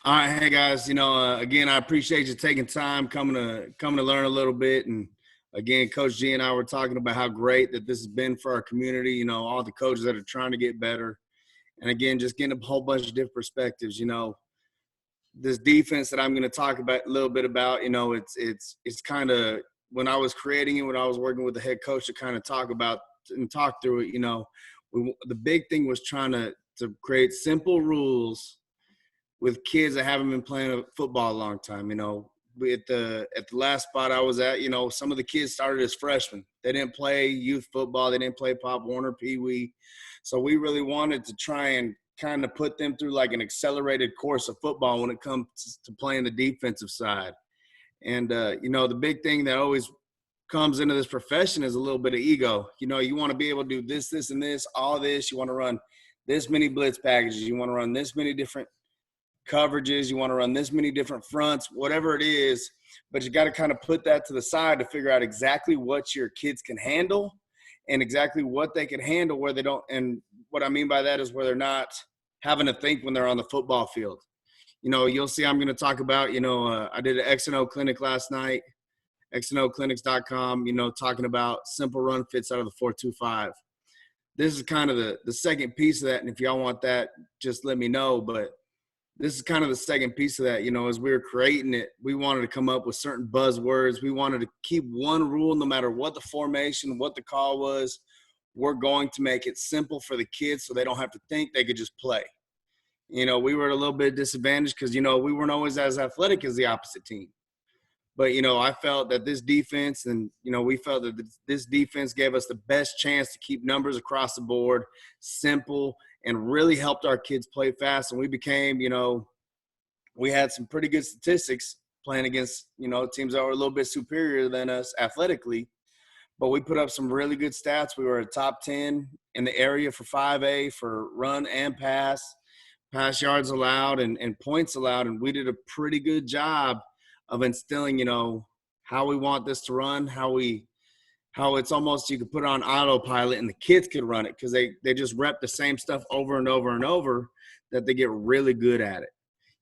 All right, hey guys. Again, I appreciate you taking time coming to learn a little bit. And again, Coach G and I were talking about how great that this has been for our community. All the coaches that are trying to get better, and again, just getting a whole bunch of different perspectives. This defense that I'm going to talk about a little bit about. It's kind of when I was creating it, when I was working with the head coach to kind of talk about and talk through it. The big thing was trying to create simple rules with kids that haven't been playing football a long time. At the last spot I was at, some of the kids started as freshmen. They didn't play youth football. They didn't play Pop Warner, Pee Wee. So we really wanted to try and kind of put them through like an accelerated course of football when it comes to playing the defensive side. And, the big thing that always comes into this profession is a little bit of ego. You want to be able to do this, this, and this, all this. You want to run this many blitz packages. You want to run this many different coverages, you want to run this many different fronts, whatever it is, but you got to kind of put that to the side to figure out exactly what your kids can handle and exactly what they can handle where they don't. And what I mean by that is where they're not having to think when they're on the football field. You'll see I'm going to talk about, I did an X&O clinic last night, xnoclinics.com, talking about simple run fits out of the 4-2-5. This is kind of the second piece of that. And if y'all want that, just let me know. But this is kind of the second piece of that. As we were creating it, we wanted to come up with certain buzzwords. We wanted to keep one rule no matter what the formation, what the call was. We're going to make it simple for the kids so they don't have to think, they could just play. We were at a little bit disadvantaged because, we weren't always as athletic as the opposite team. But, I felt that this defense and, we felt that this defense gave us the best chance to keep numbers across the board, simple, and really helped our kids play fast. And we became, we had some pretty good statistics playing against, teams that were a little bit superior than us athletically. But we put up some really good stats. We were a top 10 in the area for 5A for run and pass yards allowed and points allowed. And we did a pretty good job of instilling, how we want this to run, how it's almost you could put it on autopilot and the kids could run it because they just rep the same stuff over and over and over that they get really good at it.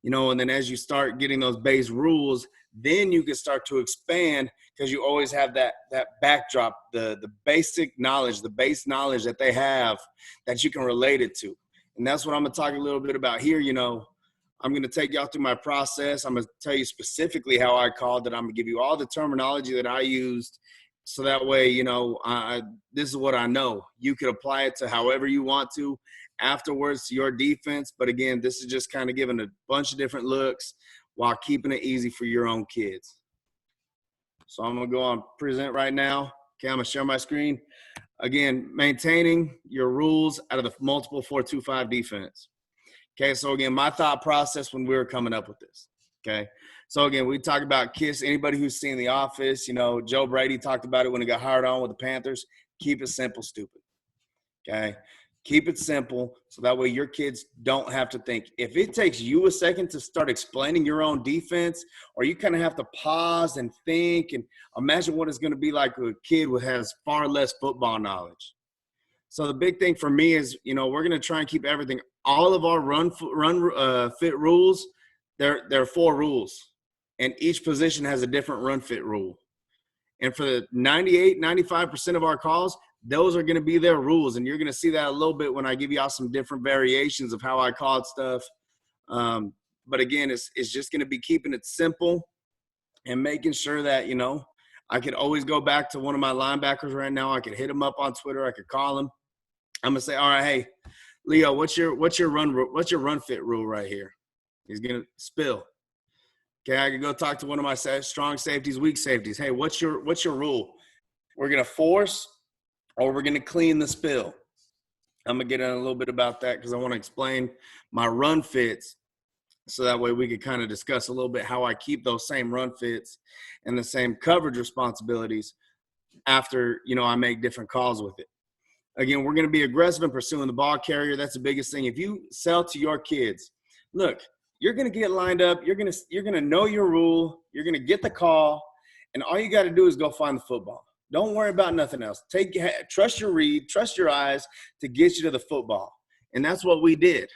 And then as you start getting those base rules, then you can start to expand because you always have that backdrop, the basic knowledge, the base knowledge that they have that you can relate it to. And that's what I'm going to talk a little bit about here. I'm going to take y'all through my process. I'm going to tell you specifically how I called it. I'm going to give you all the terminology that I used. So that way, this is what I know. You could apply it to however you want to afterwards to your defense. But again, this is just kind of giving a bunch of different looks while keeping it easy for your own kids. So I'm going to go on present right now. Okay, I'm going to share my screen. Again, maintaining your rules out of the multiple 4-2-5 defense. Okay, so again, my thought process when we were coming up with this. Okay. So, again, we talk about KISS. Anybody who's seen The Office, Joe Brady talked about it when he got hired on with the Panthers. Keep it simple, stupid. Okay? Keep it simple so that way your kids don't have to think. If it takes you a second to start explaining your own defense or you kind of have to pause and think and imagine what it's going to be like with a kid who has far less football knowledge. So the big thing for me is, we're going to try and keep everything. All of our run fit rules, there are 4 rules. And each position has a different run fit rule. And for the 95% of our calls, those are going to be their rules. And you're going to see that a little bit when I give y'all some different variations of how I called stuff. But again, it's just going to be keeping it simple and making sure that, I could always go back to one of my linebackers right now. I could hit him up on Twitter. I could call him. I'm going to say, all right, hey, Leo, what's your run fit rule right here? He's going to spill. Okay, I could go talk to one of my strong safeties, weak safeties. Hey, what's your rule? We're going to force or we're going to clean the spill. I'm going to get in a little bit about that because I want to explain my run fits so that way we could kind of discuss a little bit how I keep those same run fits and the same coverage responsibilities after, I make different calls with it. Again, we're going to be aggressive in pursuing the ball carrier. That's the biggest thing. If you sell to your kids, look, you're going to get lined up. You're going to know your rule. You're going to get the call, and all you got to do is go find the football. Don't worry about nothing else. Trust your read, trust your eyes to get you to the football, and that's what we did.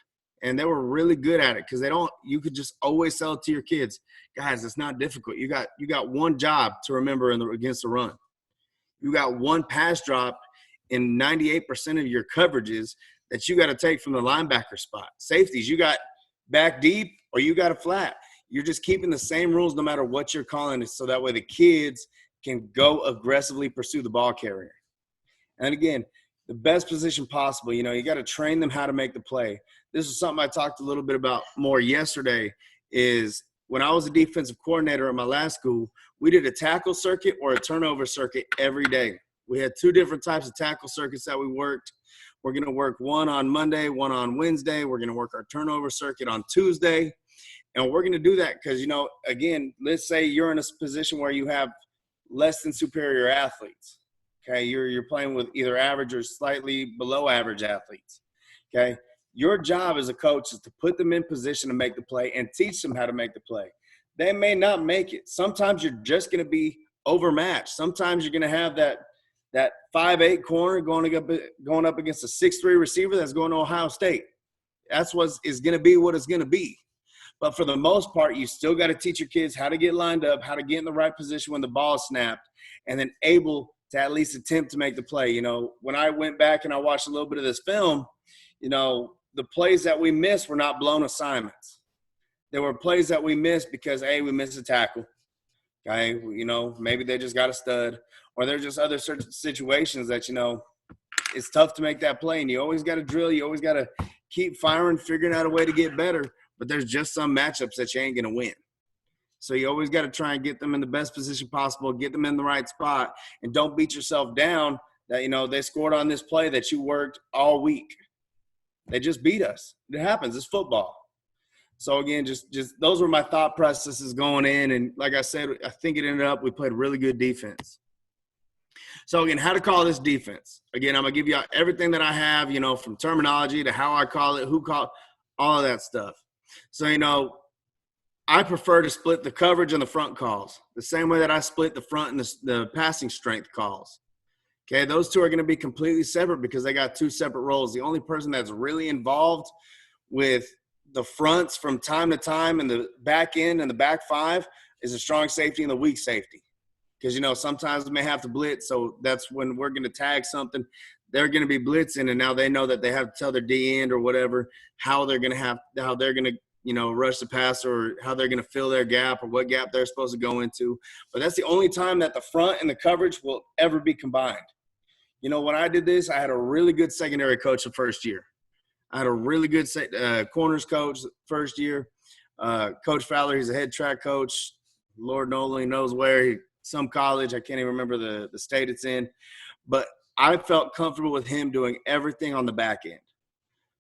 And they were really good at it because you could just always sell it to your kids. Guys, it's not difficult. You got one job to remember against the run. You got one pass drop in 98% of your coverages that you got to take from the linebacker spot. Safeties, you got back deep or you got a flat. You're just keeping the same rules no matter what you're calling it, so that way the kids can go aggressively pursue the ball carrier. And again, the best position possible. You got to train them how to make the play. This is something I talked a little bit about more yesterday, is when I was a defensive coordinator at my last school, we did a tackle circuit or a turnover circuit every day. We had two different types of tackle circuits that we worked. We're going to work one on Monday, one on Wednesday. We're going to work our turnover circuit on Tuesday. And we're going to do that because, again, let's say you're in a position where you have less than superior athletes. Okay, you're playing with either average or slightly below average athletes. Okay, your job as a coach is to put them in position to make the play and teach them how to make the play. They may not make it. Sometimes you're just going to be overmatched. Sometimes you're going to have that 5'8" corner going up against a 6'3" receiver that's going to Ohio State. That's what is going to be what it's going to be. But for the most part, you still got to teach your kids how to get lined up, how to get in the right position when the ball is snapped, and then able to at least attempt to make the play. When I went back and I watched a little bit of this film, the plays that we missed were not blown assignments. There were plays that we missed because, A, we missed a tackle. Okay, maybe they just got a stud, or there's just other certain situations that, it's tough to make that play, and you always got to drill. You always got to keep firing, figuring out a way to get better. But there's just some matchups that you ain't going to win. So you always got to try and get them in the best position possible, get them in the right spot, and don't beat yourself down that, they scored on this play that you worked all week. They just beat us. It happens. It's football. So, again, just those were my thought processes going in. And like I said, I think it ended up we played really good defense. So, again, how to call this defense. Again, I'm going to give you everything that I have, from terminology to how I call it, who call all of that stuff. So, I prefer to split the coverage and the front calls the same way that I split the front and the passing strength calls. Okay, those two are going to be completely separate because they got two separate roles. The only person that's really involved with the fronts from time to time and the back end and the back five is the strong safety and the weak safety. Because, sometimes we may have to blitz, so that's when we're going to tag something. They're going to be blitzing, and now they know that they have to tell their D end or whatever how they're going to rush the pass or how they're going to fill their gap or what gap they're supposed to go into. But that's the only time that the front and the coverage will ever be combined. When I did this, I had a really good secondary coach the first year. I had a really good corners coach first year. Coach Fowler, he's a head track coach. Lord only knows where. Some college. I can't even remember the state it's in. But I felt comfortable with him doing everything on the back end.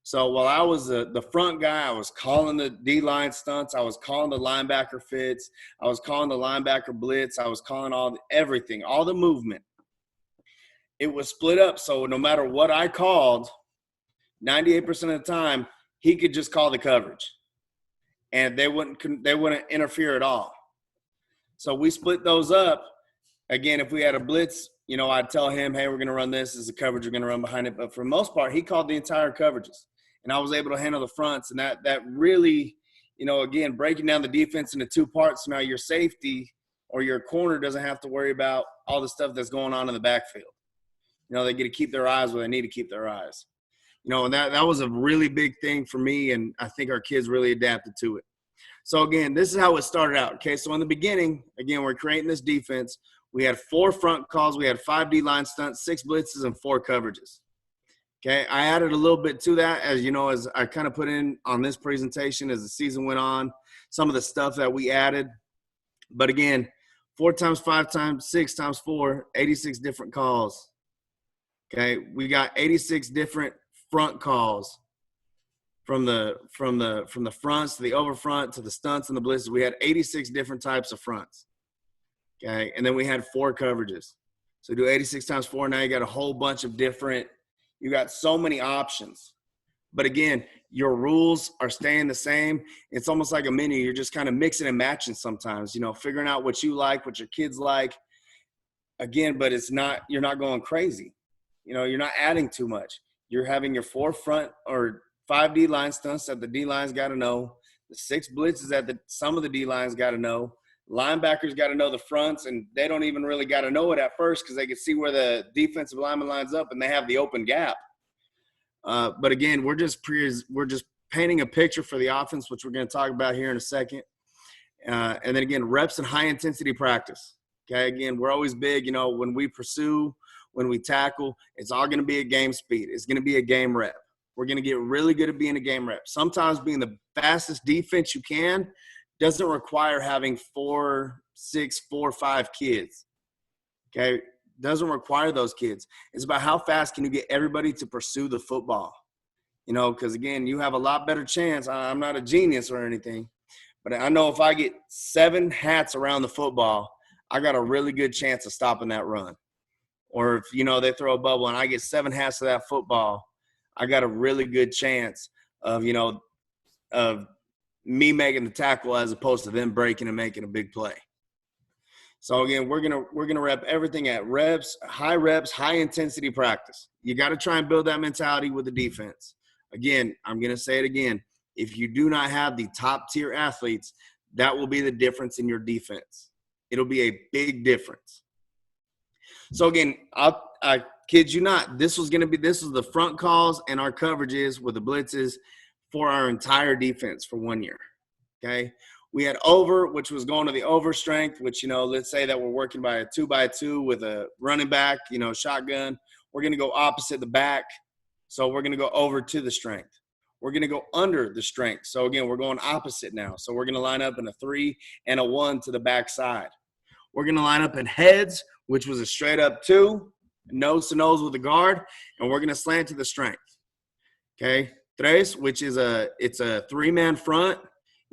So while I was the front guy, I was calling the D-line stunts. I was calling the linebacker fits. I was calling the linebacker blitz. I was calling everything, all the movement. It was split up, so no matter what I called, 98% of the time, he could just call the coverage. And they wouldn't interfere at all. So we split those up. Again, if we had a blitz, I'd tell him, hey, we're going to run this. This is the coverage we're going to run behind it. But for the most part, he called the entire coverages. And I was able to handle the fronts. And that really, again, breaking down the defense into two parts. Now your safety or your corner doesn't have to worry about all the stuff that's going on in the backfield. They get to keep their eyes where they need to keep their eyes. And that was a really big thing for me, and I think our kids really adapted to it. So, again, this is how it started out. Okay, so in the beginning, again, we're creating this defense. We had 4 front calls. We had 5 D-line stunts, 6 blitzes, and 4 coverages. Okay, I added a little bit to that as I kind of put in on this presentation as the season went on, some of the stuff that we added. But, again, 4 times 5 times 6 times 4, 86 different calls. Okay, we got 86 different front calls from the fronts to the over front to the stunts and the blitzes. We had 86 different types of fronts. Okay, and then we had 4 coverages. So do 86 times 4. Now you got a whole bunch of different. You got so many options. But again, your rules are staying the same. It's almost like a menu. You're just kind of mixing and matching sometimes. Figuring out what you like, what your kids like. Again, but you're not going crazy. You're not adding too much. You're having your 4 front or 5 D-line stunts that the D-line's got to know, the 6 blitzes that some of the D-line's got to know. Linebackers got to know the fronts, and they don't even really got to know it at first because they can see where the defensive lineman lines up and they have the open gap. But again, we're just painting a picture for the offense, which we're going to talk about here in a second. And then again, reps and high intensity practice. Okay, again, we're always big, when we pursue, when we tackle, it's all going to be a game speed. It's going to be a game rep. We're going to get really good at being a game rep. Sometimes being the fastest defense you can doesn't require having 4, 6, 4, 5 kids. Okay, doesn't require those kids. It's about how fast can you get everybody to pursue the football. Because again, you have a lot better chance. I'm not a genius or anything, but I know if I get 7 hats around the football, I got a really good chance of stopping that run. Or if, they throw a bubble and I get 7 hats of that football, I got a really good chance of, of me making the tackle as opposed to them breaking and making a big play. So again, we're gonna rep everything at reps, high intensity practice. You got to try and build that mentality with the defense. Again, I'm gonna say it again. If you do not have the top tier athletes, that will be the difference in your defense. It'll be a big difference. So again, I kid you not, this was the front calls and our coverages with the blitzes for our entire defense for 1 year. Okay. We had over, which was going to the over strength, which, let's say that we're working by a 2x2 with a running back, shotgun. We're going to go opposite the back. So we're going to go over to the strength. We're going to go under the strength. So again, we're going opposite now. So we're going to line up in a 3 and a 1 to the back side. We're going to line up in heads, which was a straight up 2, nose to nose with the guard, and we're going to slant to the strength. Okay. Tres, which is it's a 3-man front.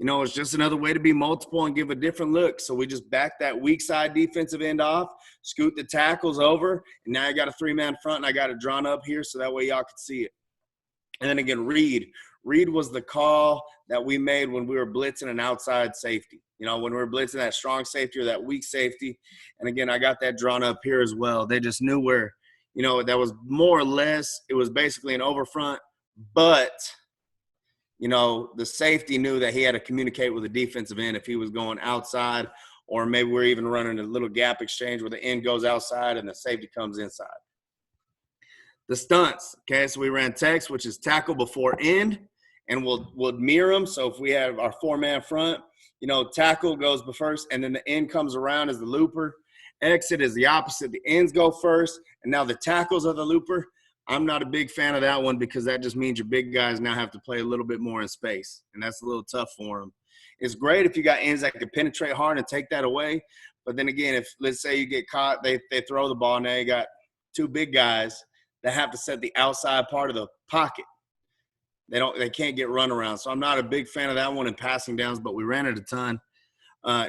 It's just another way to be multiple and give a different look. So we just back that weak side defensive end off, scoot the tackles over, and now I got a 3-man front, and I got it drawn up here so that way y'all can see it. And then again, read. Read was the call that we made when we were blitzing an outside safety. When we were blitzing that strong safety or that weak safety. And again, I got that drawn up here as well. They just knew where, that was more or less, it was basically an over front, but – the safety knew that he had to communicate with the defensive end if he was going outside, or maybe we're even running a little gap exchange where the end goes outside and the safety comes inside. The stunts, okay, so we ran text, which is tackle before end, and we'll mirror them. So if we have our 4-man front, tackle goes first, and then the end comes around as the looper. Exit is the opposite. The ends go first, and now the tackles are the looper. I'm not a big fan of that one because that just means your big guys now have to play a little bit more in space, and that's a little tough for them. It's great if you got ends that can penetrate hard and take that away, but then again, if let's say you get caught, they throw the ball, and now you got 2 big guys that have to set the outside part of the pocket. They can't get run around, so I'm not a big fan of that one in passing downs, but we ran it a ton.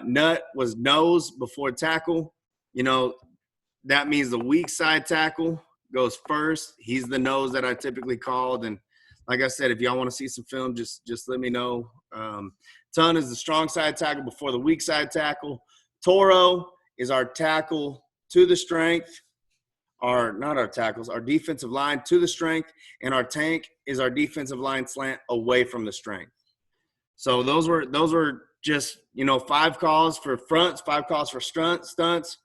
Nut was nose before tackle. That means the weak side tackle goes first. He's the nose that I typically called. And like I said, if y'all want to see some film, just let me know. Ton is the strong side tackle before the weak side tackle. Toro is our tackle to the strength. Not our tackles, our defensive line to the strength. And our tank is our defensive line slant away from the strength. So those were just, 5 calls for fronts, 5 calls for stunts.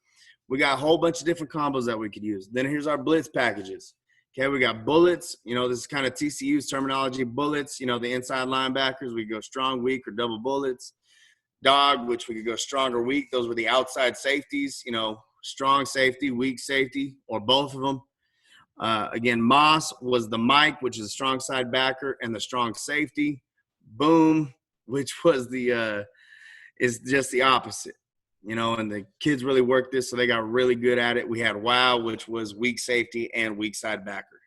We got a whole bunch of different combos that we could use. Then here's our blitz packages. Okay, we got bullets. This is kind of TCU's terminology. Bullets, the inside linebackers. We go strong, weak, or double bullets. Dog, which we could go strong or weak. Those were the outside safeties, strong safety, weak safety, or both of them. Again, Moss was the Mike, which is a strong side backer, and the strong safety. Boom, which was is just the opposite. And the kids really worked this, so they got really good at it. We had wow, which was weak safety and weak side backer.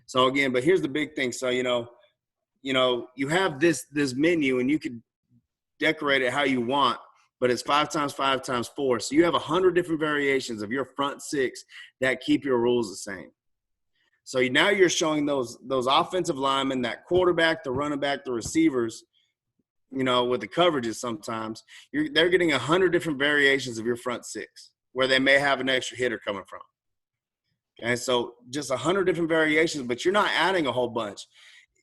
So again, but here's the big thing. So, you have this menu and you could decorate it how you want, but it's 5 times 5 times 4. So you have 100 different variations of your front 6 that keep your rules the same. So now you're showing those offensive linemen, that quarterback, the running back, the receivers, with the coverages sometimes, they're getting 100 different variations of your front 6 where they may have an extra hitter coming from. Okay, so just 100 different variations, but you're not adding a whole bunch.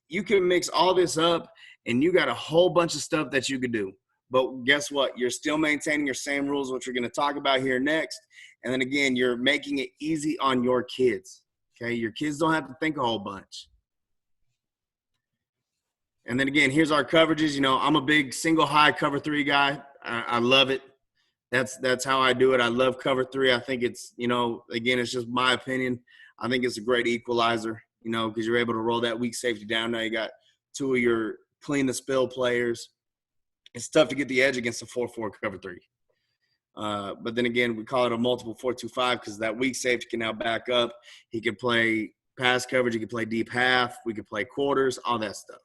you can mix all this up and you got a whole bunch of stuff that you could do. But guess what? You're still maintaining your same rules, which we're going to talk about here next. And then again, you're making it easy on your kids. Okay, your kids don't have to think a whole bunch. And then again, here's our coverages. You know, I'm a big single high cover 3 guy. I love it. That's how I do it. I love cover 3. I think it's, you know, again, it's just my opinion. I think it's a great equalizer, you know, because you're able to roll that weak safety down. Now you got 2 of your clean the spill players. It's tough to get the edge against a 4-4 cover 3. But then again, we call it a multiple 4-2-5 because that weak safety can now back up. He can play pass coverage. He can play deep half. We could play quarters, all that stuff.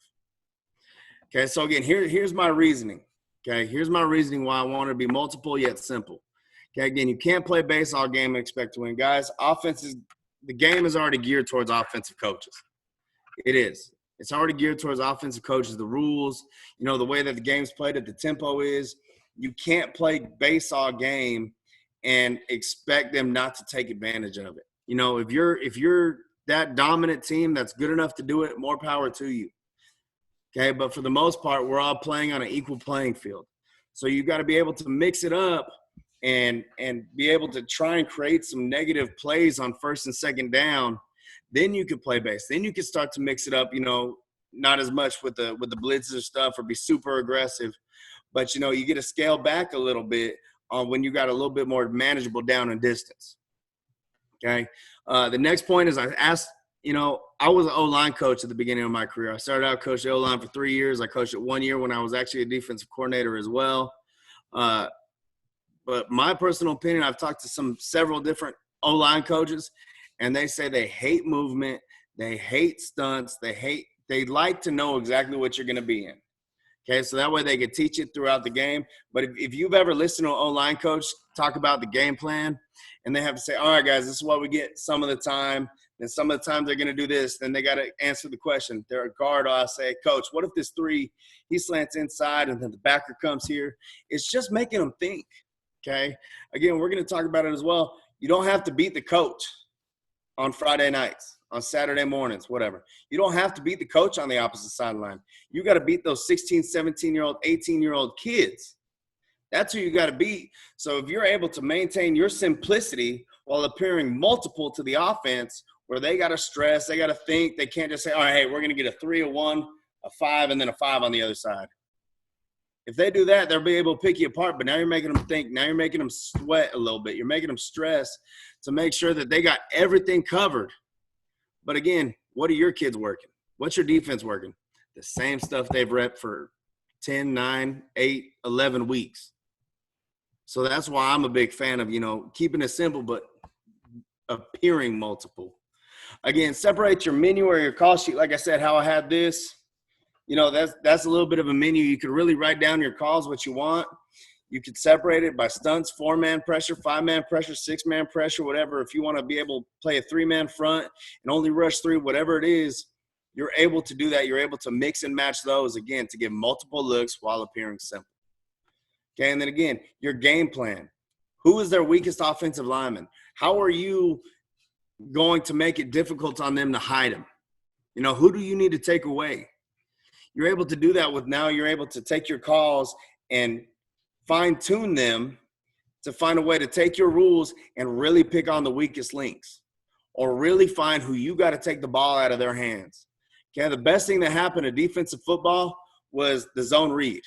Okay, so again, here's my reasoning. Okay, here's my reasoning why I want it to be multiple yet simple. Okay, again, you can't play base all game and expect to win. Guys, the game is already geared towards offensive coaches. It is. It's already geared towards offensive coaches. The rules, you know, the way that the game's played, at the tempo is, you can't play base all game and expect them not to take advantage of it. You know, if you're that dominant team that's good enough to do it, more power to you. Okay, but for the most part, we're all playing on an equal playing field. So you've got to be able to mix it up and be able to try and create some negative plays on first and second down. Then you could play base. Then you can start to mix it up, you know, not as much with the blitzes or stuff or be super aggressive. But, you know, you get to scale back a little bit when you got a little bit more manageable down and distance. Okay. The next point is I asked, you know, I was an O-line coach at the beginning of my career. I started out coaching O-line for 3 years. I coached it 1 year when I was actually a defensive coordinator as well. But my personal opinion, I've talked to several different O-line coaches, and they say they hate movement, they hate stunts, they like to know exactly what you're going to be in. Okay, so that way they can teach it throughout the game. But if you've ever listened to an O-line coach talk about the game plan, and they have to say, all right, guys, this is what we get some of the time. And some of the time they're going to do this. Then they got to answer the question. They're a guard. I say, Coach, what if this 3, he slants inside and then the backer comes here? It's just making them think, okay? Again, we're going to talk about it as well. You don't have to beat the coach on Friday nights, on Saturday mornings, whatever. You don't have to beat the coach on the opposite sideline. You got to beat those 16, 17-year-old, 18-year-old kids. That's who you got to beat. So if you're able to maintain your simplicity while appearing multiple to the offense, where they got to stress, they got to think, they can't just say, all right, hey, we're going to get a 3, a 1, a 5, and then a 5 on the other side. If they do that, they'll be able to pick you apart, but now you're making them think. Now you're making them sweat a little bit. You're making them stress to make sure that they got everything covered. But again, what are your kids working? What's your defense working? The same stuff they've repped for 10, 9, 8, 11 weeks. So that's why I'm a big fan of, you know, keeping it simple but appearing multiple. Again, separate your menu or your call sheet. Like I said, how I had this, you know, that's a little bit of a menu. You could really write down your calls, what you want. You could separate it by stunts, 4-man pressure, 5-man pressure, 6-man pressure, whatever. If you want to be able to play a 3-man front and only rush 3, whatever it is, you're able to do that. You're able to mix and match those, again, to get multiple looks while appearing simple. Okay, and then again, your game plan. Who is their weakest offensive lineman? How are you going to make it difficult on them to hide them? You know, who do you need to take away? You're able to do that with now you're able to take your calls and fine-tune them to find a way to take your rules and really pick on the weakest links or really find who you got to take the ball out of their hands. Okay, the best thing that happened to defensive football was the zone read.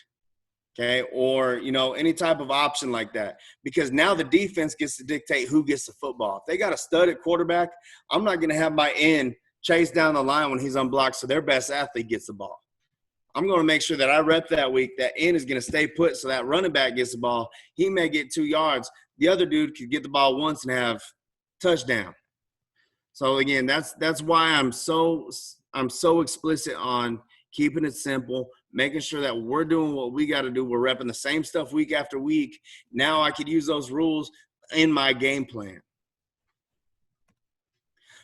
Okay, or, you know, any type of option like that. Because now the defense gets to dictate who gets the football. If they got a stud at quarterback, I'm not going to have my end chase down the line when he's unblocked so their best athlete gets the ball. I'm going to make sure that I rep that week. That end is going to stay put so that running back gets the ball. He may get 2 yards. The other dude could get the ball once and have touchdown. So, again, that's why I'm so explicit on keeping it simple, making sure that we're doing what we got to do. We're repping the same stuff week after week. Now I could use those rules in my game plan.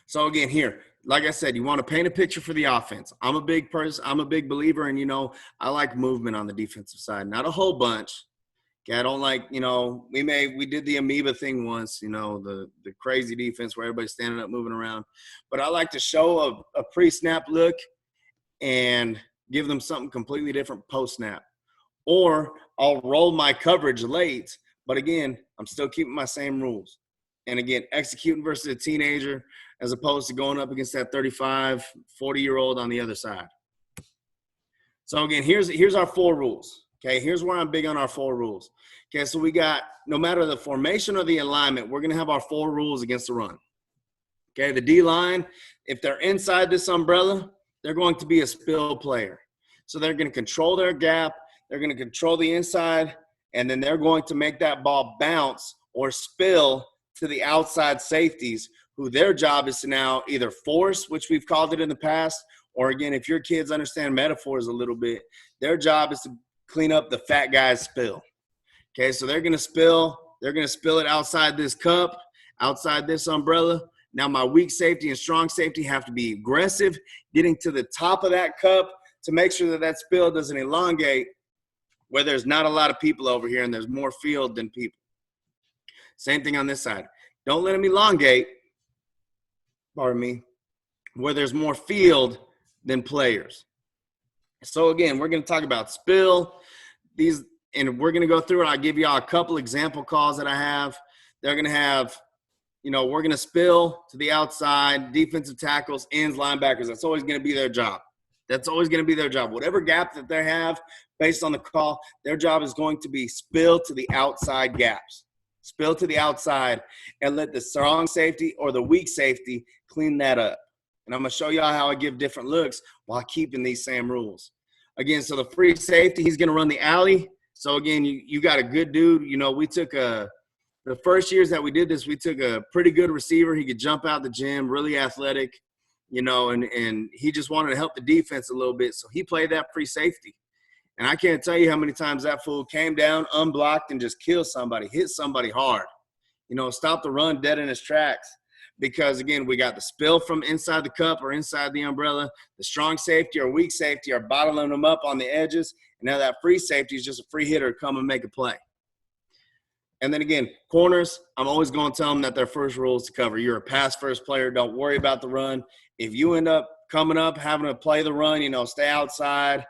So, again, here, like I said, you want to paint a picture for the offense. I'm a big person. I'm a big believer in, you know, I like movement on the defensive side. Not a whole bunch. Okay, I don't like, you know, we did the amoeba thing once, you know, the crazy defense where everybody's standing up, moving around. But I like to show a pre-snap look and give them something completely different post snap. Or I'll roll my coverage late, but again, I'm still keeping my same rules. And again, executing versus a teenager as opposed to going up against that 35, 40-year-old on the other side. So again, here's our 4 rules. Okay, here's where I'm big on our 4 rules. Okay, so we got, no matter the formation or the alignment, we're going to have our 4 rules against the run. Okay, the D-line, if they're inside this umbrella, they're going to be a spill player. So they're going to control their gap, they're going to control the inside, and then they're going to make that ball bounce or spill to the outside safeties, who their job is to now either force, which we've called it in the past, or again, if your kids understand metaphors a little bit, their job is to clean up the fat guy's spill. Okay, so they're going to spill it outside this cup, outside this umbrella. Now my weak safety and strong safety have to be aggressive, getting to the top of that cup to make sure that that spill doesn't elongate where there's not a lot of people over here and there's more field than people. Same thing on this side. Don't let them elongate, where there's more field than players. So again, we're going to talk about spill. And we're going to go through it. I'll give y'all a couple example calls that I have. They're going to have, we're going to spill to the outside, defensive tackles, ends, linebackers. That's always going to be their job. Whatever gap that they have based on the call, their job is going to be spill to the outside gaps. Spill to the outside and let the strong safety or the weak safety clean that up. And I'm going to show y'all how I give different looks while keeping these same rules. Again, so the free safety, he's going to run the alley. So, again, you got a good dude. We took the first years that we did this, we took a pretty good receiver. He could jump out the gym, really athletic, and he just wanted to help the defense a little bit. So he played that free safety. And I can't tell you how many times that fool came down, unblocked, and just killed somebody, hit somebody hard. Stop the run dead in his tracks. Because, again, we got the spill from inside the cup or inside the umbrella. The strong safety or weak safety are bottling them up on the edges. And now that free safety is just a free hitter to come and make a play. And then, again, corners, I'm always going to tell them that their first rule is to cover. You're a pass-first player. Don't worry about the run. If you end up coming up, having to play the run, stay outside.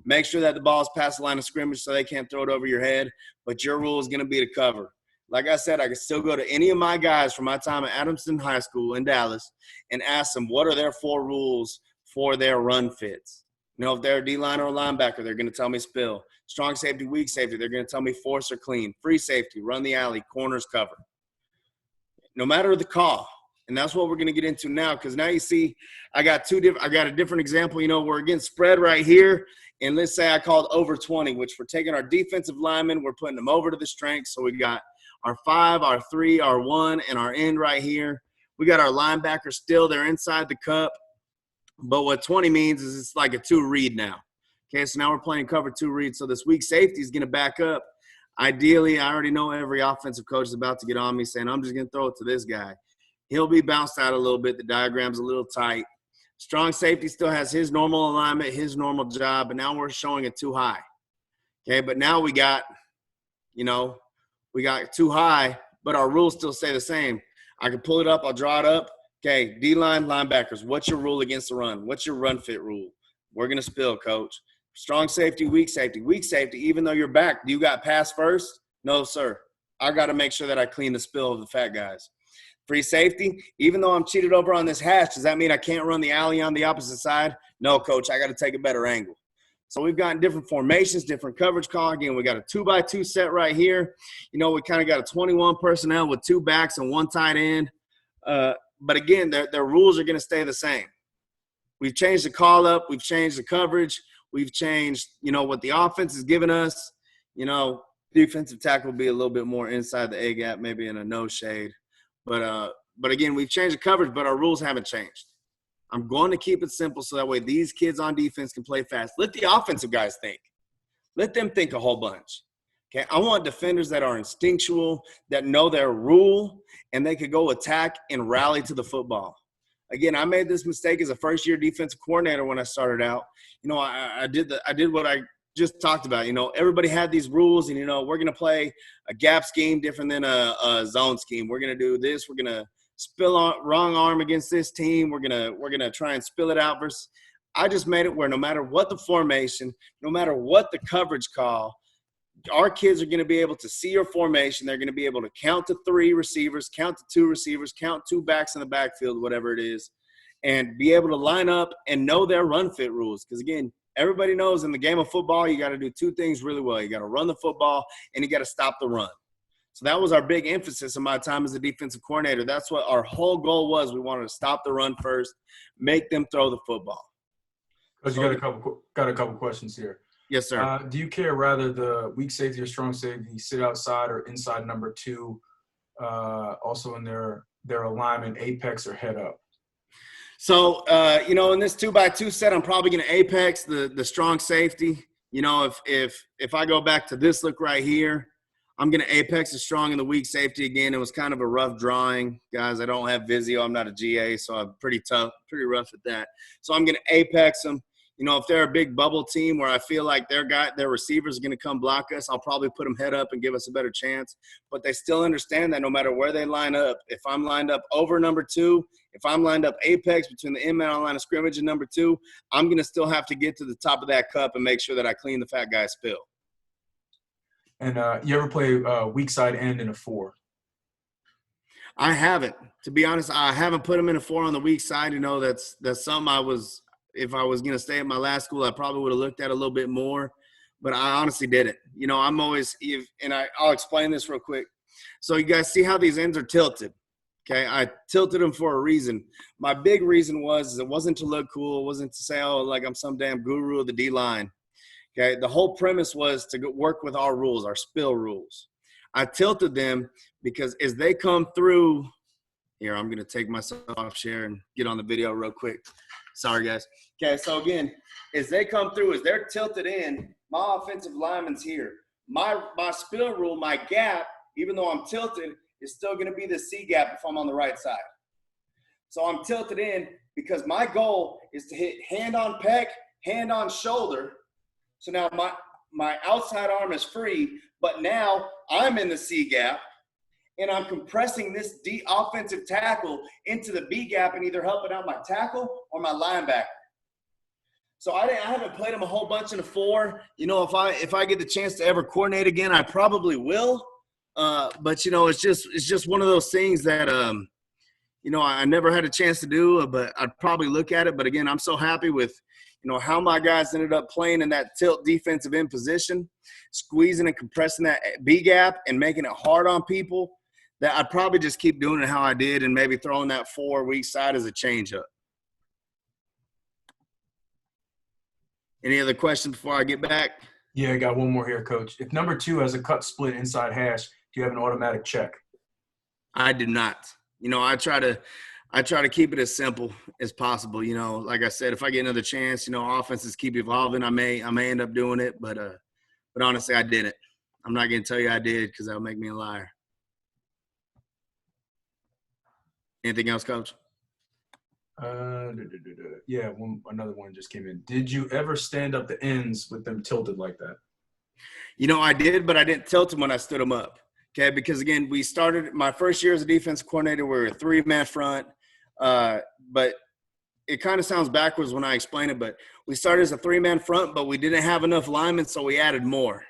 Make sure that the ball's past the line of scrimmage so they can't throw it over your head. But your rule is going to be to cover. Like I said, I can still go to any of my guys from my time at Adamson High School in Dallas and ask them what are their 4 rules for their run fits. If they're a D-line or a linebacker, they're going to tell me spill. Strong safety, weak safety, they're going to tell me force or clean. Free safety, run the alley, corners cover. No matter the call. And that's what we're going to get into now, because now you see I got a different example. We're against spread right here. And let's say I called over 20, which we're taking our defensive linemen, we're putting them over to the strength. So we got our 5, our 3, our 1, and our end right here. We got our linebackers still. They're inside the cup. But what 20 means is it's like a 2 read now. Okay, so now we're playing cover 2 read. So this weak safety is going to back up. Ideally, I already know every offensive coach is about to get on me saying, I'm just going to throw it to this guy. He'll be bounced out a little bit. The diagram's a little tight. Strong safety still has his normal alignment, his normal job, but now we're showing it too high. Okay, but now we got too high, but our rules still stay the same. I can pull it up. I'll draw it up. Okay, D-line, linebackers, what's your rule against the run? What's your run fit rule? We're going to spill, coach. Strong safety, weak safety. Weak safety, even though you're back, do you got pass first? No, sir. I got to make sure that I clean the spill of the fat guys. Free safety, even though I'm cheated over on this hash, does that mean I can't run the alley on the opposite side? No, coach, I got to take a better angle. So we've gotten different formations, different coverage call. Again, we got a 2x2 set right here. We kind of got a 21 personnel with 2 backs and 1 tight end. But again, their rules are going to stay the same. We've changed the call up. We've changed the coverage. We've changed, what the offense is giving us. Defensive tackle will be a little bit more inside the A gap, maybe in a no shade. But again, we've changed the coverage, but our rules haven't changed. I'm going to keep it simple so that way these kids on defense can play fast. Let the offensive guys think. Let them think a whole bunch. Okay, I want defenders that are instinctual, that know their rule, and they could go attack and rally to the football. Again, I made this mistake as a first-year defensive coordinator when I started out. I did what I just talked about. Everybody had these rules, and we're going to play a gap scheme different than a zone scheme. We're going to do this. We're going to spill on wrong arm against this team. We're gonna try and spill it out versus. I just made it where no matter what the formation, no matter what the coverage call, our kids are going to be able to see your formation. They're going to be able to count to 3 receivers, count to 2 receivers, count 2 backs in the backfield, whatever it is, and be able to line up and know their run fit rules. Because, again, everybody knows in the game of football, you got to do 2 things really well. You got to run the football and you got to stop the run. So that was our big emphasis in my time as a defensive coordinator. That's what our whole goal was. We wanted to stop the run first, make them throw the football. Coach, you got a couple questions here. Yes, sir. Do you care rather the weak safety or strong safety sit outside or inside number 2, also in their alignment, apex or head up? So, in this 2x2 set, I'm probably going to apex the strong safety. If I go back to this look right here, I'm going to apex the strong and the weak safety again. It was kind of a rough drawing. Guys, I don't have Vizio. I'm not a GA, so I'm pretty rough at that. So I'm going to apex them. If they're a big bubble team where I feel like their receivers are going to come block us, I'll probably put them head up and give us a better chance. But they still understand that no matter where they line up, if I'm lined up over number 2, if I'm lined up apex between the end man on line of scrimmage and number 2, I'm going to still have to get to the top of that cup and make sure that I clean the fat guy's spill. And you ever play weak side end in a 4? I haven't. To be honest, I haven't put them in a 4 on the weak side. That's something if I was going to stay at my last school, I probably would have looked at a little bit more, but I honestly didn't. I'm always – I'll explain this real quick. So you guys see how these ends are tilted, okay? I tilted them for a reason. My big reason was it wasn't to look cool. It wasn't to say, oh, like I'm some damn guru of the D-line, okay? The whole premise was to work with our rules, our spill rules. I tilted them because as they come through – here, I'm going to take myself off share and get on the video real quick. Sorry, guys. Okay, so again, as they come through, as they're tilted in, my offensive lineman's here. My spill rule, my gap, even though I'm tilted, is still going to be the C gap if I'm on the right side. So I'm tilted in because my goal is to hit hand on pec, hand on shoulder. So now my outside arm is free, but now I'm in the C gap. And I'm compressing this offensive tackle into the B gap and either helping out my tackle or my linebacker. So I haven't played them a whole bunch in a 4. If I get the chance to ever coordinate again, I probably will. But it's just one of those things that I never had a chance to do. But I'd probably look at it. But again, I'm so happy with how my guys ended up playing in that tilt defensive end position, squeezing and compressing that B gap and making it hard on people. That I'd probably just keep doing it how I did and maybe throwing that 4 weak side as a changeup. Any other questions before I get back? Yeah, I got one more here, Coach. If number 2 has a cut split inside hash, do you have an automatic check? I do not. I try to keep it as simple as possible. Like I said, if I get another chance, offenses keep evolving. I may end up doing it, but honestly, I didn't. I'm not going to tell you I did because that'll make me a liar. Anything else, Coach? Yeah, another one just came in. Did you ever stand up the ends with them tilted like that? I did, but I didn't tilt them when I stood them up. Okay, because again, we started my first year as a defensive coordinator. We were a 3-man front, but it kind of sounds backwards when I explain it. But we started as a 3-man front, but we didn't have enough linemen, so we added more.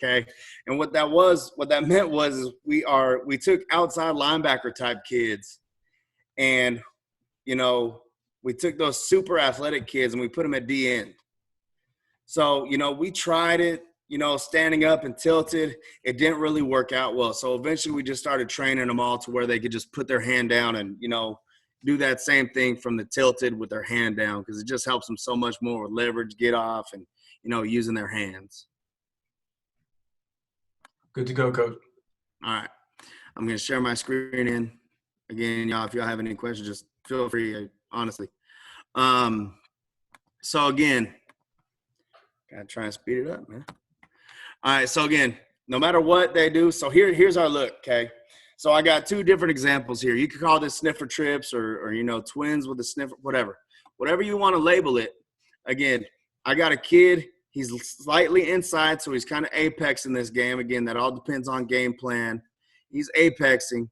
Okay, and what that meant was we took outside linebacker type kids. And, we took those super athletic kids and we put them at D end. So, we tried it, standing up and tilted. It didn't really work out well. So eventually we just started training them all to where they could just put their hand down and, do that same thing from the tilted with their hand down because it just helps them so much more with leverage, get off, and, using their hands. Good to go, Coach. All right. I'm going to share my screen in. Again, y'all, if y'all have any questions, just feel free, honestly. So, again, got to try and speed it up, man. All right, so, again, no matter what they do, so here's our look, okay? So I got 2 different examples here. You could call this sniffer trips or twins with a sniffer, whatever. Whatever you want to label it. Again, I got a kid. He's slightly inside, so he's kind of apexing this game. Again, that all depends on game plan. He's apexing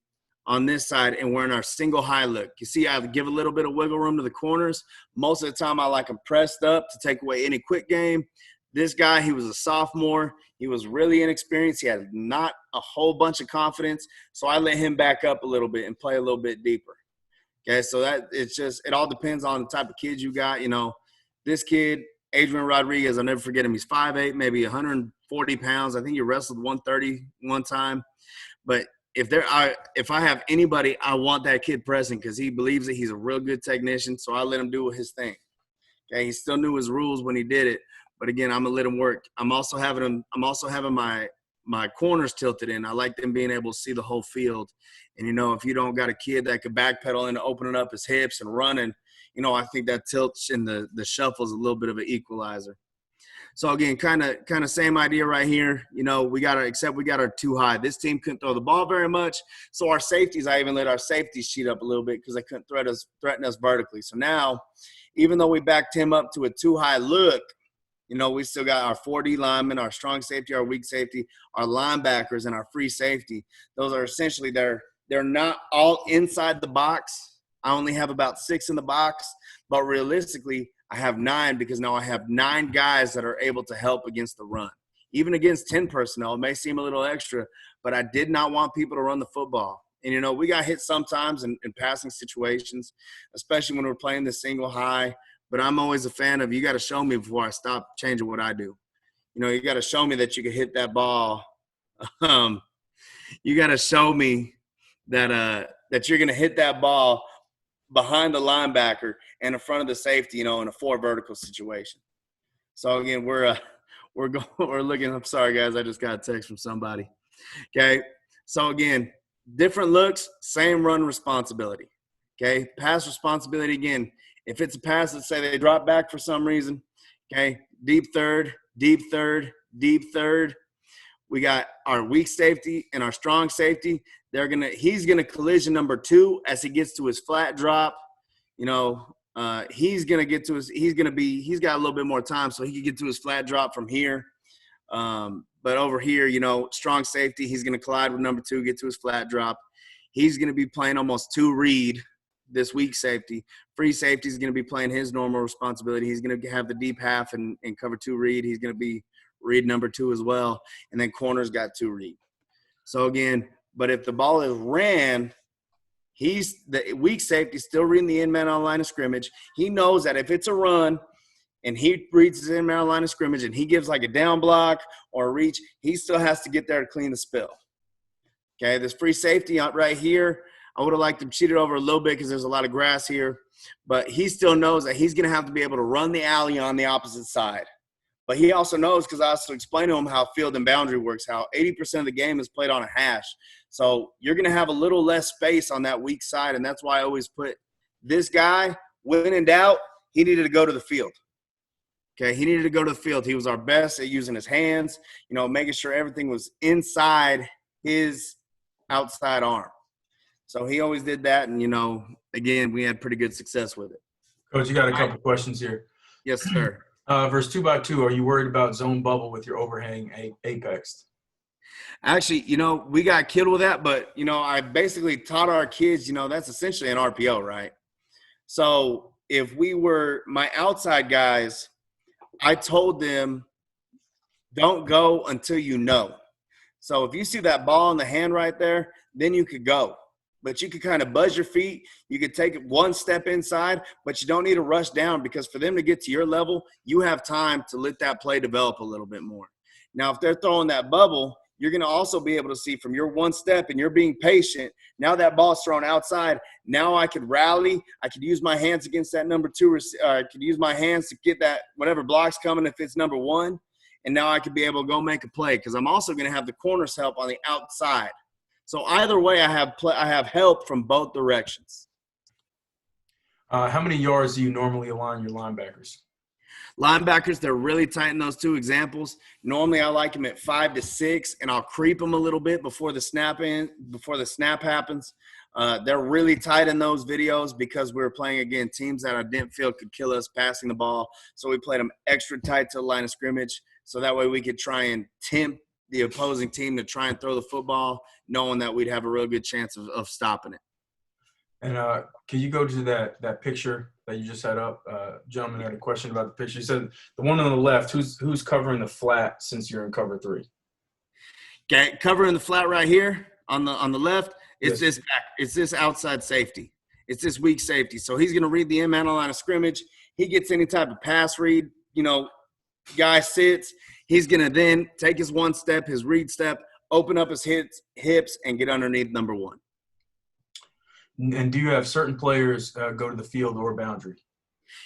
on this side, and we're in our single high look. You see, I give a little bit of wiggle room to the corners. Most of the time I like them pressed up to take away any quick game. This guy, he was a sophomore. He was really inexperienced. He had not a whole bunch of confidence. So I let him back up a little bit and play a little bit deeper. Okay, so that it's just – it all depends on the type of kids you got. You know, this kid, Adrian Rodriguez, I'll never forget him. He's 5'8", maybe 140 pounds. I think he wrestled 130 one time. But if I have anybody, I want that kid pressing because he believes that he's a real good technician. So I let him do his thing. Okay, he still knew his rules when he did it. But again, I'm gonna let him work. I'm also having my corners tilted in. I like them being able to see the whole field. And you know, if you don't got a kid that could backpedal into opening up his hips and running, you know, I think that tilts and the shuffle is a little bit of an equalizer. So again, kind of same idea right here. You know, we got our too high. This team couldn't throw the ball very much. So our safeties, I even let our safeties cheat up a little bit because they couldn't threaten us vertically. So now, even though we backed him up to a too high look, you know, we still got our 4D linemen, our strong safety, our weak safety, our linebackers, and our free safety. Those are essentially they're not all inside the box. I only have about 6 in the box, but realistically, I have 9 because now I have 9 guys that are able to help against the run. Even against 10 personnel, it may seem a little extra, but I did not want people to run the football. And, you know, we got hit sometimes in passing situations, especially when we're playing the single high. But I'm always a fan of you got to show me before I stop changing what I do. You know, you got to show me that you can hit that ball. You got to show me that you're going to hit that ball behind the linebacker and in front of the safety, you know, in a 4 vertical situation. So again, we're looking. I'm sorry, guys. I just got a text from somebody. Okay. So again, different looks, same run responsibility. Okay. Pass responsibility again. If it's a pass, let's say they drop back for some reason, okay, deep third, deep third, deep third. We got our weak safety and our strong safety. He's gonna collision number 2 as he gets to his flat drop. You know, he's got a little bit more time, so he can get to his flat drop from here. But over here, you know, strong safety, he's gonna collide with number 2, get to his flat drop. He's gonna be playing almost 2 read. This weak safety. Free safety is going to be playing his normal responsibility. He's going to have the deep half and cover 2 read. He's going to be read number 2 as well. And then corner's got 2 read. So again, but if the ball is ran, he's the weak safety still reading the in man on line of scrimmage. He knows that if it's a run and he reads his in man on line of scrimmage and he gives like a down block or a reach, he still has to get there to clean the spill. Okay, this free safety right here, I would have liked him cheated over a little bit because there's a lot of grass here. But he still knows that he's going to have to be able to run the alley on the opposite side. But he also knows, because I also explained to him how field and boundary works, how 80% of the game is played on a hash. So you're going to have a little less space on that weak side, and that's why I always put this guy, when in doubt, he needed to go to the field. Okay, he needed to go to the field. He was our best at using his hands, you know, making sure everything was inside his outside arm. So he always did that, and, you know, again, we had pretty good success with it. Coach, you got a couple questions here. Yes, sir. Verse 2x2, are you worried about zone bubble with your overhang apex? Actually, you know, we got killed with that, but, you know, I basically taught our kids, you know, that's essentially an RPO, right? So if we were my outside guys, I told them, don't go until you know. So if you see that ball in the hand right there, then you could go. But you could kind of buzz your feet. You could take it 1 step inside, but you don't need to rush down, because for them to get to your level, you have time to let that play develop a little bit more. Now, if they're throwing that bubble, you're going to also be able to see from your 1 step and you're being patient. Now that ball's thrown outside. Now I could rally. I could use my hands against that number 2. I could use my hands to get that whatever block's coming if it's number 1. And now I could be able to go make a play, because I'm also going to have the corners help on the outside. So either way, I have help from both directions. How many yards do you normally align your linebackers? Linebackers, they're really tight in those 2 examples. Normally, I like them at 5 to 6, and I'll creep them a little bit before the snap happens. They're really tight in those videos because we were playing, again, teams that I didn't feel could kill us passing the ball. So we played them extra tight to the line of scrimmage, so that way we could try and tempt the opposing team to try and throw the football, knowing that we'd have a real good chance of stopping it. And can you go to that picture that you just had up? Gentleman had a question about the picture. He said the one on the left, who's covering the flat since you're in cover 3? Okay, covering the flat right here on the left, it's Yes. this back, it's this outside safety. It's this weak safety. So he's going to read the in-man line of scrimmage. He gets any type of pass read, guy sits. He's going to then take his one step, his read step, open up his hips, and get underneath number 1. And do you have certain players go to the field or boundary?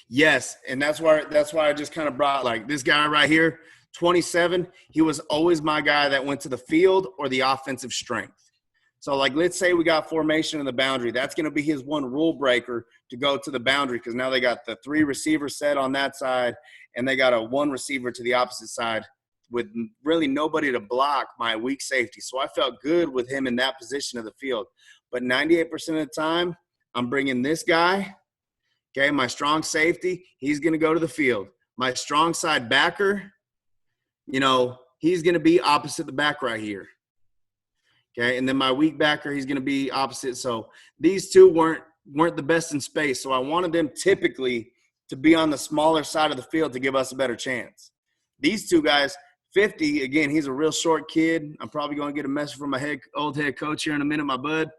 Yes, and that's why I just kind of brought like this guy right here, 27. He was always my guy that went to the field or the offensive strength. So like let's say we got formation in the boundary. That's going to be his one rule breaker to go to the boundary because now they got the 3 receivers set on that side and they got a 1 receiver to the opposite side with really nobody to block my weak safety. So I felt good with him in that position of the field. But 98% of the time, I'm bringing this guy, okay, my strong safety, he's going to go to the field. My strong side backer, he's going to be opposite the back right here. Okay, and then my weak backer, he's going to be opposite. So these two weren't the best in space. So I wanted them typically to be on the smaller side of the field to give us a better chance. These two guys, 50, again, he's a real short kid. I'm probably going to get a message from my old head coach here in a minute, my bud.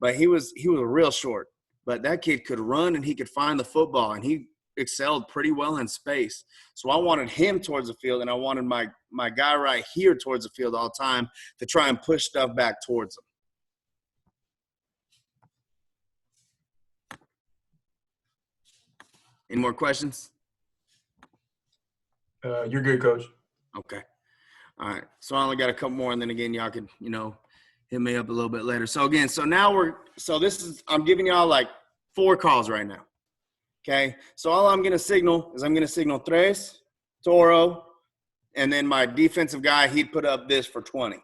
But he was real short. But that kid could run and he could find the football, and he excelled pretty well in space. So I wanted him towards the field, and I wanted my guy right here towards the field all the time to try and push stuff back towards him. Any more questions? You're good, Coach. Okay. All right. So I only got a couple more, and then again, y'all could, hit me up a little bit later. So again, I'm giving y'all like 4 calls right now. Okay. So all I'm going to signal is tres, toro, and then my defensive guy, he'd put up this for 20.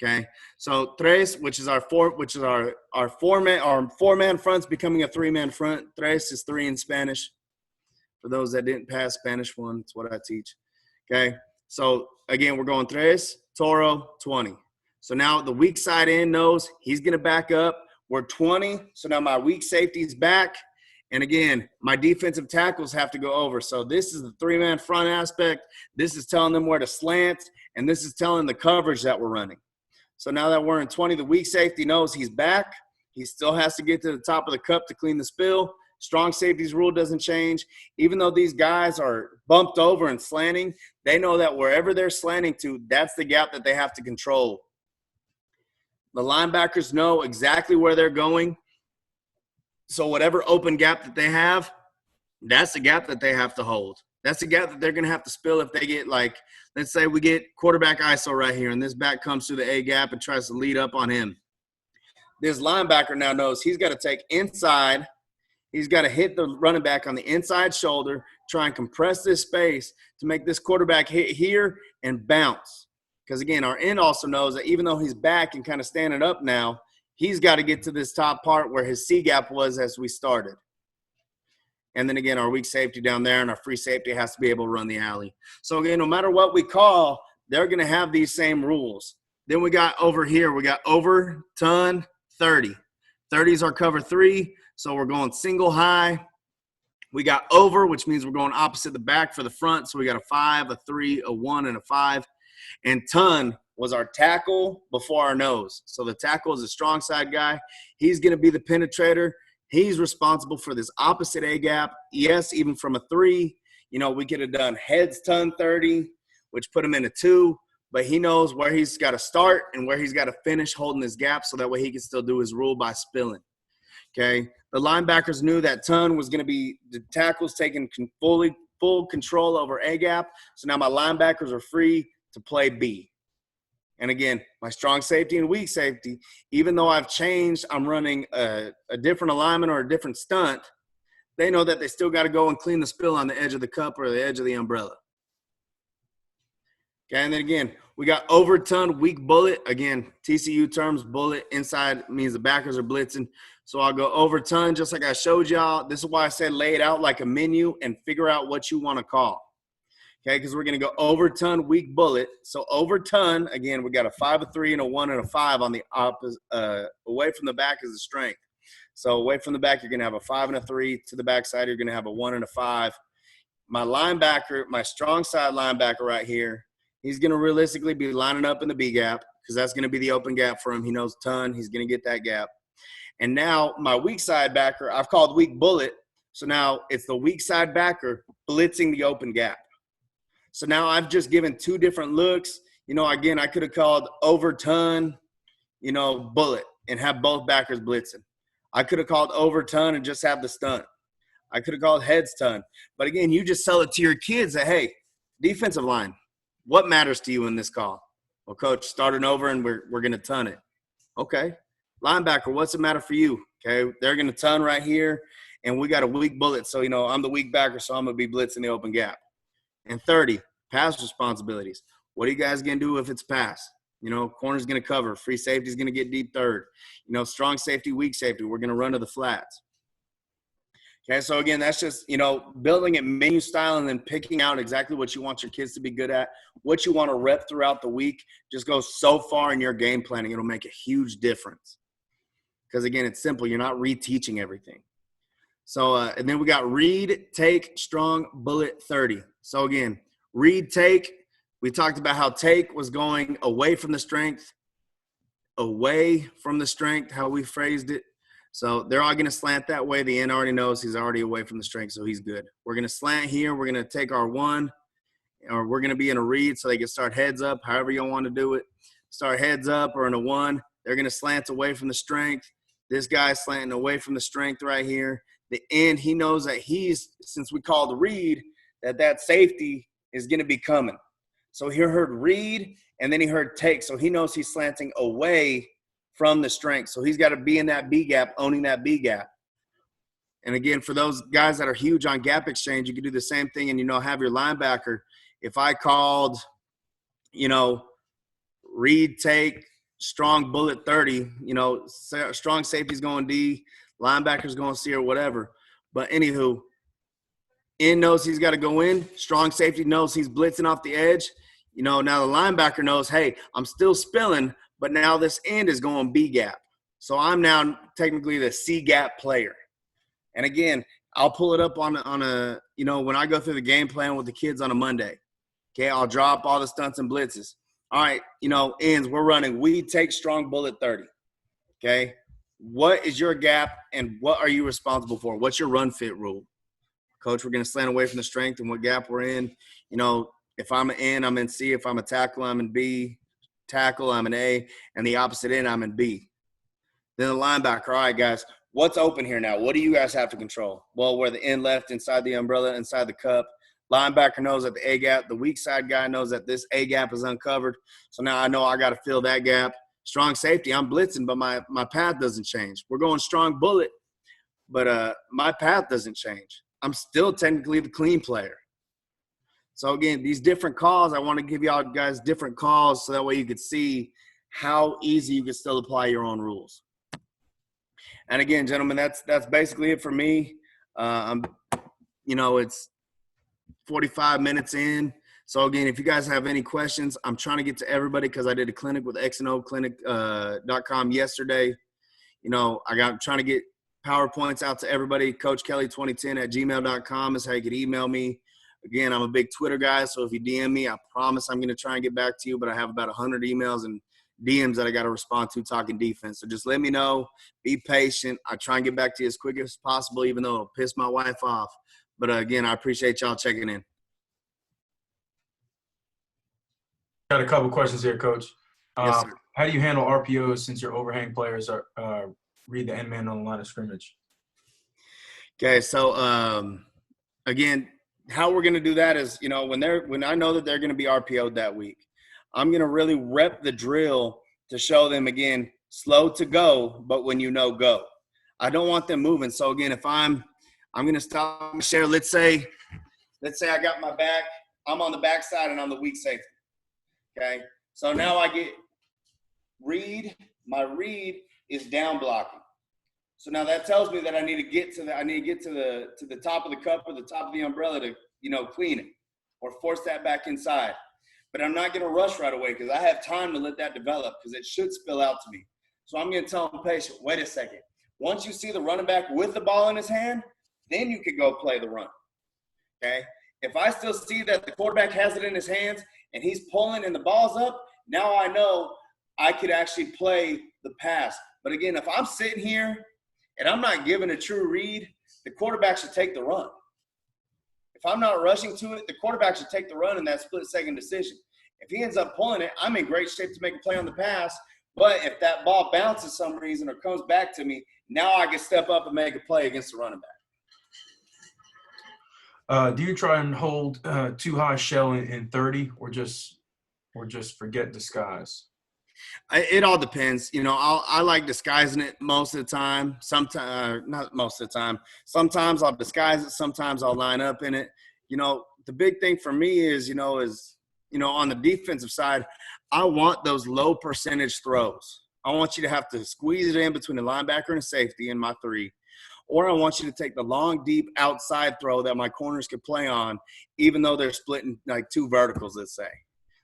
Okay. So tres, which is our 4-man front's becoming a 3-man front. Tres is 3 in Spanish. For those that didn't pass Spanish 1, it's what I teach. Okay. So again, we're going tres, toro, 20. So now the weak side end knows he's going to back up. We're 20. So now my weak safety's back. And again, my defensive tackles have to go over. So this is the 3-man front aspect. This is telling them where to slant. And this is telling the coverage that we're running. So now that we're in 20, the weak safety knows he's back. He still has to get to the top of the cup to clean the spill. Strong safety's rule doesn't change. Even though these guys are bumped over and slanting, they know that wherever they're slanting to, that's the gap that they have to control. The linebackers know exactly where they're going. So whatever open gap that they have, that's the gap that they have to hold. That's the gap that they're going to have to spill if they get, like, let's say we get quarterback ISO right here, and this back comes through the A gap and tries to lead up on him. This linebacker now knows he's got to take inside. He's got to hit the running back on the inside shoulder, try and compress this space to make this quarterback hit here and bounce. Because, again, our end also knows that even though he's back and kind of standing up now, he's got to get to this top part where his C gap was as we started. And then, again, our weak safety down there and our free safety has to be able to run the alley. So, again, no matter what we call, they're going to have these same rules. Then we got over here, we got over, ton, 30. 30 is our cover 3, so we're going single high. We got over, which means we're going opposite the back for the front. So we got a 5, a 3, a 1, and a 5. And ton was our tackle before our nose. So the tackle is a strong side guy. He's going to be the penetrator. He's responsible for this opposite A gap. Yes, even from a 3, we could have done heads ton 30, which put him in a 2. But he knows where he's got to start and where he's got to finish holding his gap so that way he can still do his rule by spilling. Okay. The linebackers knew that ton was going to be the tackles taking full control over A gap. So now my linebackers are free to play B. And again, my strong safety and weak safety, even though I've changed, I'm running a different alignment or a different stunt, they know that they still got to go and clean the spill on the edge of the cup or the edge of the umbrella. Okay, and then again, we got over ton, weak bullet. Again, TCU terms, bullet inside means the backers are blitzing. So I'll go over ton just like I showed y'all. This is why I said lay it out like a menu and figure out what you want to call. okay, because we're going to go over ton, weak bullet. So over ton, again, we got a 5, a 3, and a 1 and a 5 on the opposite. Away from the back is the strength. So away from the back, you're going to have a 5 and a 3. To the backside, you're going to have a 1 and a 5. My linebacker, my strong side linebacker right here, he's going to realistically be lining up in the B gap because that's going to be the open gap for him. He knows ton. He's going to get that gap. And now my weak side backer, I've called weak bullet. So now it's the weak side backer blitzing the open gap. So now I've just given 2 different looks. You know, again, I could have called over ton, you know, bullet and have both backers blitzing. I could have called over ton and just have the stunt. I could have called heads ton. But again, you just sell it to your kids that, hey, defensive line, what matters to you in this call? Well, coach, starting over and we're going to ton it. Okay. Linebacker, what's the matter for you? Okay. They're going to ton right here, and we got a weak bullet. So, you know, I'm the weak backer, so I'm going to be blitzing the open gap. And 30, pass responsibilities. What are you guys going to do if it's pass? You know, corner's going to cover. Free safety's going to get deep third. You know, strong safety, weak safety. We're going to run to the flats. Okay, so again, that's just, you know, building it menu style and then picking out exactly what you want your kids to be good at, what you want to rep throughout the week. Just goes so far in your game planning. It'll make a huge difference. Because, again, it's simple. You're not reteaching everything. So, and then we got read, take, strong, bullet, 30. So, again, read, take. We talked about how take was going away from the strength, how we phrased it. So they're all going to slant that way. The end already knows he's already away from the strength, so he's good. We're going to slant here. We're going to take our 1, or we're going to be in a read so they can start heads up, however you want to do it. Start heads up or in a 1. They're going to slant away from the strength. This guy's slanting away from the strength right here. The end, he knows that since we called read, that safety is going to be coming. So he heard read, and then he heard take. So he knows he's slanting away from the strength. So he's got to be in that B gap, owning that B gap. And again, for those guys that are huge on gap exchange, you can do the same thing and, you know, have your linebacker. If I called, you know, read, take, strong bullet 30, you know, strong safety's going D, linebacker's going C or whatever. But anywho, end knows he's got to go in. Strong safety knows he's blitzing off the edge. You know, now the linebacker knows, hey, I'm still spilling, but now this end is going B gap. So I'm now technically the C gap player. And again, I'll pull it up on a, you know, when I go through the game plan with the kids on a Monday. Okay, I'll drop all the stunts and blitzes. All right, you know, ends, we're running. We take strong bullet 30. Okay, what is your gap and what are you responsible for? What's your run fit rule? Coach, we're going to slant away from the strength and what gap we're in. You know, if I'm an N, I'm in C. If I'm a tackle, I'm in B. Tackle, I'm in A, and the opposite end, I'm in B. Then the linebacker, all right, guys, what's open here now? What do you guys have to control? Well, where the end left inside the umbrella, inside the cup. Linebacker knows that the A gap, the weak side guy knows that this A gap is uncovered. So now I know I got to fill that gap. Strong safety, I'm blitzing, but my path doesn't change. We're going strong bullet, but my path doesn't change. I'm still technically the clean player. So, again, these different calls, I want to give y'all guys different calls so that way you could see how easy you can still apply your own rules. And, again, gentlemen, that's basically it for me. You know, it's 45 minutes in. So, again, if you guys have any questions, I'm trying to get to everybody because I did a clinic with xandoclinic.com yesterday. You know, I'm trying to get PowerPoints out to everybody. Coach Kelley 2010 at gmail.com is how you could email me. Again, I'm a big Twitter guy, so if you DM me, I promise I'm going to try and get back to you, but I have about 100 emails and DMs that I got to respond to talking defense. So just let me know. Be patient. I try and get back to you as quick as possible, even though it'll piss my wife off. But, again, I appreciate y'all checking in. Got a couple questions here, Coach. Yes, sir. How do you handle RPOs since your overhang players read the end man on the line of scrimmage? Okay, so, again – how we're going to do that is, you know, when I know that they're going to be RPO'd that week, I'm going to really rep the drill to show them, again, slow to go, but when you know, go. I don't want them moving. So, again, if I'm going to stop share, let's say I got my back, I'm on the backside and I'm the weak safety. Okay. So now I get read, my read is down blocking. So now that tells me that I need to get to the top of the cup or the top of the umbrella to, you know, clean it. or force that back inside. But I'm not going to rush right away because I have time to let that develop because it should spill out to me. So I'm going to tell him patient, wait a second. Once you see the running back with the ball in his hand, then you could go play the run, okay? If I still see that the quarterback has it in his hands and he's pulling and the ball's up, now I know I could actually play the pass. But again, if I'm sitting here and I'm not giving a true read, the quarterback should take the run. If I'm not rushing to it, the quarterback should take the run in that split-second decision. If he ends up pulling it, I'm in great shape to make a play on the pass. But if that ball bounces some reason or comes back to me, now I can step up and make a play against the running back. Do you try and hold too high shell in 30 or just forget disguise? It all depends. You know, I like disguising it most of the time. Sometimes, not most of the time. Sometimes I'll disguise it. Sometimes I'll line up in it. You know, the big thing for me is on the defensive side, I want those low percentage throws. I want you to have to squeeze it in between the linebacker and safety in my 3. Or I want you to take the long, deep outside throw that my corners could play on, even though they're splitting like 2 verticals, let's say.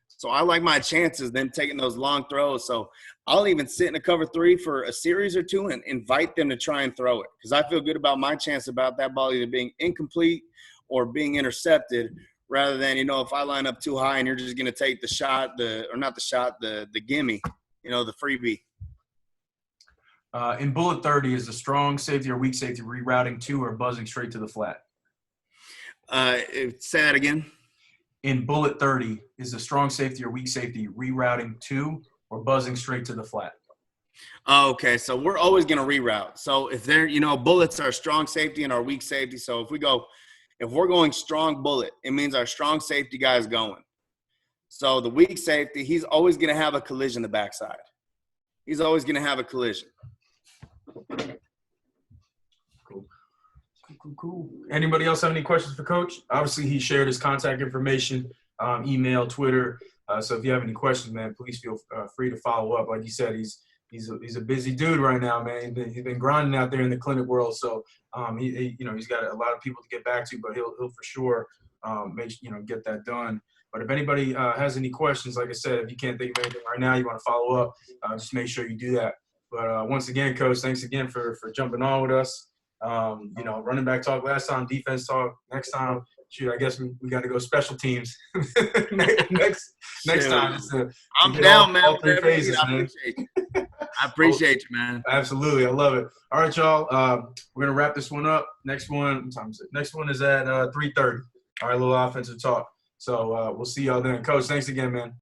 So I like my chances then taking those long throws. So I'll even sit in a cover 3 for a series or 2 and invite them to try and throw it because I feel good about my chance about that ball either being incomplete or being intercepted rather than, if I line up too high and you're just going to take the gimme, the freebie. In bullet 30, is a strong safety or weak safety rerouting to or buzzing straight to the flat? Say that again. In bullet 30, is a strong safety or weak safety rerouting to or buzzing straight to the flat? Oh, okay. So we're always going to reroute. So if they're, bullets are strong safety and our weak safety. So if we're going strong bullet, it means our strong safety guy is going. So the weak safety, he's always going to have a collision the backside. He's always going to have a collision. Cool. Anybody else have any questions for Coach? Obviously, he shared his contact information, email, Twitter. So if you have any questions, man, please feel free to follow up. Like you said, he's a busy dude right now, man. He's been grinding out there in the clinic world. So he's got a lot of people to get back to, but he'll for sure get that done. But if anybody has any questions, like I said, if you can't think of anything right now, you want to follow up, just make sure you do that. But once again, Coach, thanks again for jumping on with us. Running back talk last time, defense talk next time. Shoot, I guess we got to go special teams next time. I'm down, man. All 3 phases, man. I appreciate you, man. Absolutely, I love it. All right, y'all. We're gonna wrap this one up. Next one, what time is it? Next one is at 3:30. All right, a little offensive talk. So we'll see y'all then. Coach, thanks again, man.